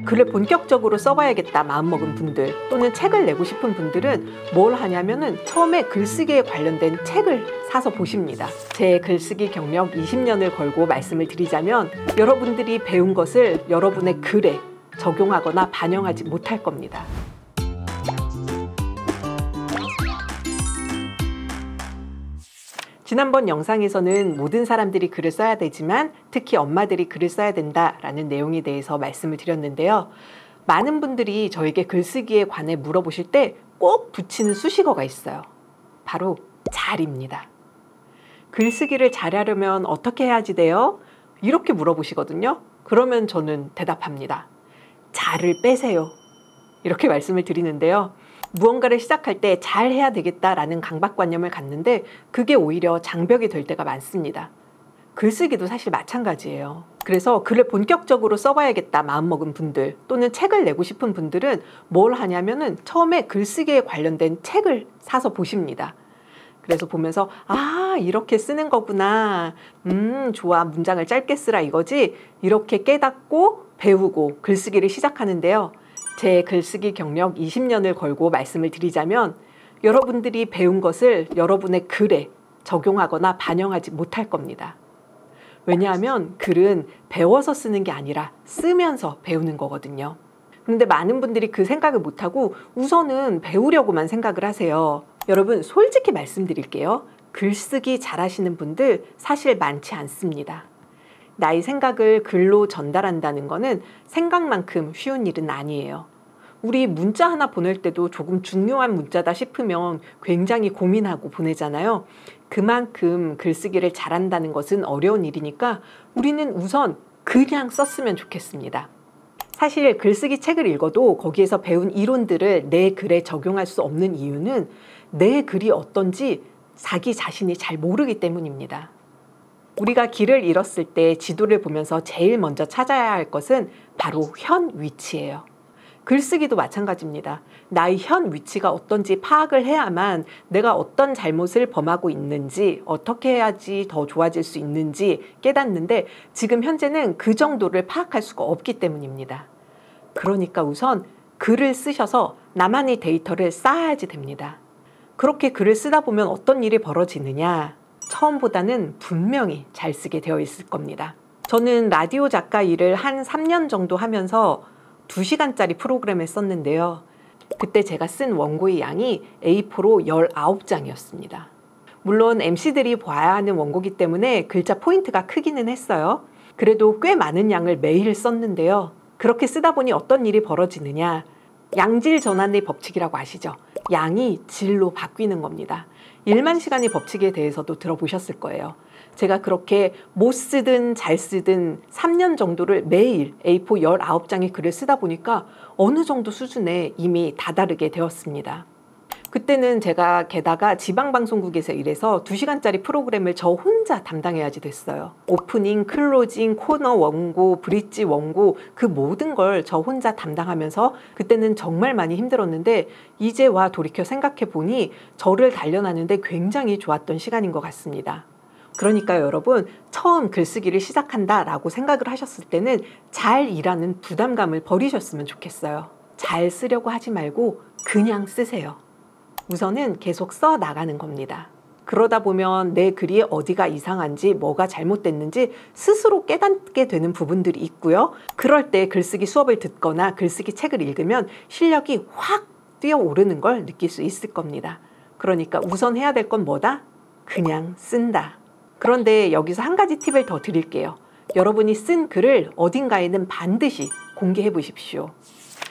글을 본격적으로 써봐야겠다 마음먹은 분들 또는 책을 내고 싶은 분들은 뭘 하냐면은 처음에 글쓰기에 관련된 책을 사서 보십니다. 제 글쓰기 경력 20년을 걸고 말씀을 드리자면 여러분들이 배운 것을 여러분의 글에 적용하거나 반영하지 못할 겁니다. 지난번 영상에서는 모든 사람들이 글을 써야 되지만 특히 엄마들이 글을 써야 된다라는 내용에 대해서 말씀을 드렸는데요. 많은 분들이 저에게 글쓰기에 관해 물어보실 때 꼭 붙이는 수식어가 있어요. 바로 잘입니다. 글쓰기를 잘하려면 어떻게 해야지 돼요? 이렇게 물어보시거든요. 그러면 저는 대답합니다. 잘을 빼세요. 이렇게 말씀을 드리는데요. 무언가를 시작할 때 잘해야 되겠다라는 강박관념을 갖는데 그게 오히려 장벽이 될 때가 많습니다. 글쓰기도 사실 마찬가지예요. 그래서 글을 본격적으로 써봐야겠다 마음먹은 분들 또는 책을 내고 싶은 분들은 뭘 하냐면은 처음에 글쓰기에 관련된 책을 사서 보십니다. 그래서 보면서 이렇게 쓰는 거구나. 좋아. 문장을 짧게 쓰라 이거지. 이렇게 깨닫고 배우고 글쓰기를 시작하는데요. 제 글쓰기 경력 20년을 걸고 말씀을 드리자면 여러분들이 배운 것을 여러분의 글에 적용하거나 반영하지 못할 겁니다. 왜냐하면 글은 배워서 쓰는 게 아니라 쓰면서 배우는 거거든요. 그런데 많은 분들이 그 생각을 못하고 우선은 배우려고만 생각을 하세요. 여러분 솔직히 말씀드릴게요. 글쓰기 잘하시는 분들 사실 많지 않습니다. 나의 생각을 글로 전달한다는 거는 생각만큼 쉬운 일은 아니에요. 우리 문자 하나 보낼 때도 조금 중요한 문자다 싶으면 굉장히 고민하고 보내잖아요. 그만큼 글쓰기를 잘한다는 것은 어려운 일이니까 우리는 우선 그냥 썼으면 좋겠습니다. 사실 글쓰기 책을 읽어도 거기에서 배운 이론들을 내 글에 적용할 수 없는 이유는 내 글이 어떤지 자기 자신이 잘 모르기 때문입니다. 우리가 길을 잃었을 때 지도를 보면서 제일 먼저 찾아야 할 것은 바로 현 위치예요. 글쓰기도 마찬가지입니다. 나의 현 위치가 어떤지 파악을 해야만 내가 어떤 잘못을 범하고 있는지 어떻게 해야지 더 좋아질 수 있는지 깨닫는데 지금 현재는 그 정도를 파악할 수가 없기 때문입니다. 그러니까 우선 글을 쓰셔서 나만의 데이터를 쌓아야지 됩니다. 그렇게 글을 쓰다 보면 어떤 일이 벌어지느냐? 처음보다는 분명히 잘 쓰게 되어 있을 겁니다. 저는 라디오 작가 일을 한 3년 정도 하면서 2시간짜리 프로그램을 썼는데요. 그때 제가 쓴 원고의 양이 A4로 19장이었습니다. 물론 MC들이 봐야 하는 원고기 때문에 글자 포인트가 크기는 했어요. 그래도 꽤 많은 양을 매일 썼는데요. 그렇게 쓰다 보니 어떤 일이 벌어지느냐. 양질 전환의 법칙이라고 아시죠? 양이 질로 바뀌는 겁니다. 1만 시간의 법칙에 대해서도 들어보셨을 거예요. 제가 그렇게 못 쓰든 잘 쓰든 3년 정도를 매일 A4 19장의 글을 쓰다 보니까 어느 정도 수준에 이미 다다르게 되었습니다. 그때는 제가 게다가 지방방송국에서 일해서 2시간짜리 프로그램을 저 혼자 담당해야지 됐어요. 오프닝, 클로징, 코너 원고, 브릿지 원고 그 모든 걸 저 혼자 담당하면서 그때는 정말 많이 힘들었는데 이제 와 돌이켜 생각해 보니 저를 단련하는데 굉장히 좋았던 시간인 것 같습니다. 그러니까 여러분 처음 글쓰기를 시작한다라고 생각을 하셨을 때는 잘 일하는 부담감을 버리셨으면 좋겠어요. 잘 쓰려고 하지 말고 그냥 쓰세요. 우선은 계속 써 나가는 겁니다. 그러다 보면 내 글이 어디가 이상한지 뭐가 잘못됐는지 스스로 깨닫게 되는 부분들이 있고요. 그럴 때 글쓰기 수업을 듣거나 글쓰기 책을 읽으면 실력이 확 뛰어오르는 걸 느낄 수 있을 겁니다. 그러니까 우선 해야 될 건 뭐다? 그냥 쓴다. 그런데 여기서 한 가지 팁을 더 드릴게요. 여러분이 쓴 글을 어딘가에는 반드시 공개해 보십시오.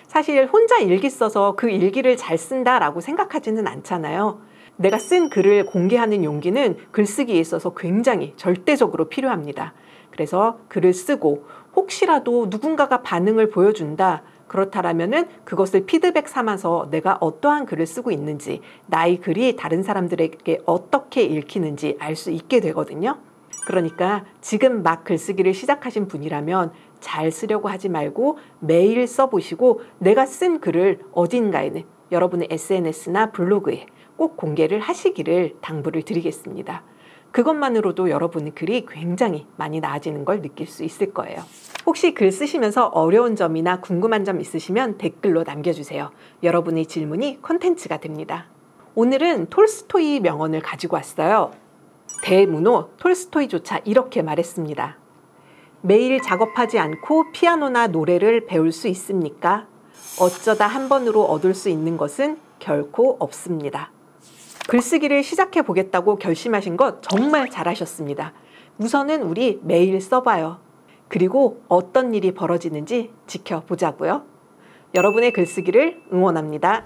사실 혼자 일기 써서 그 일기를 잘 쓴다라고 생각하지는 않잖아요. 내가 쓴 글을 공개하는 용기는 글쓰기에 있어서 굉장히 절대적으로 필요합니다. 그래서 글을 쓰고 혹시라도 누군가가 반응을 보여준다. 그렇다라면은 그것을 피드백 삼아서 내가 어떠한 글을 쓰고 있는지, 나의 글이 다른 사람들에게 어떻게 읽히는지 알 수 있게 되거든요. 그러니까 지금 막 글쓰기를 시작하신 분이라면 잘 쓰려고 하지 말고 매일 써보시고 내가 쓴 글을 어딘가에는 여러분의 SNS나 블로그에 꼭 공개를 하시기를 당부를 드리겠습니다. 그것만으로도 여러분의 글이 굉장히 많이 나아지는 걸 느낄 수 있을 거예요. 혹시 글 쓰시면서 어려운 점이나 궁금한 점 있으시면 댓글로 남겨주세요. 여러분의 질문이 콘텐츠가 됩니다. 오늘은 톨스토이 명언을 가지고 왔어요. 대문호 톨스토이조차 이렇게 말했습니다. 매일 작업하지 않고 피아노나 노래를 배울 수 있습니까? 어쩌다 한 번으로 얻을 수 있는 것은 결코 없습니다. 글쓰기를 시작해 보겠다고 결심하신 것 정말 잘하셨습니다. 우선은 우리 매일 써봐요. 그리고 어떤 일이 벌어지는지 지켜보자고요. 여러분의 글쓰기를 응원합니다.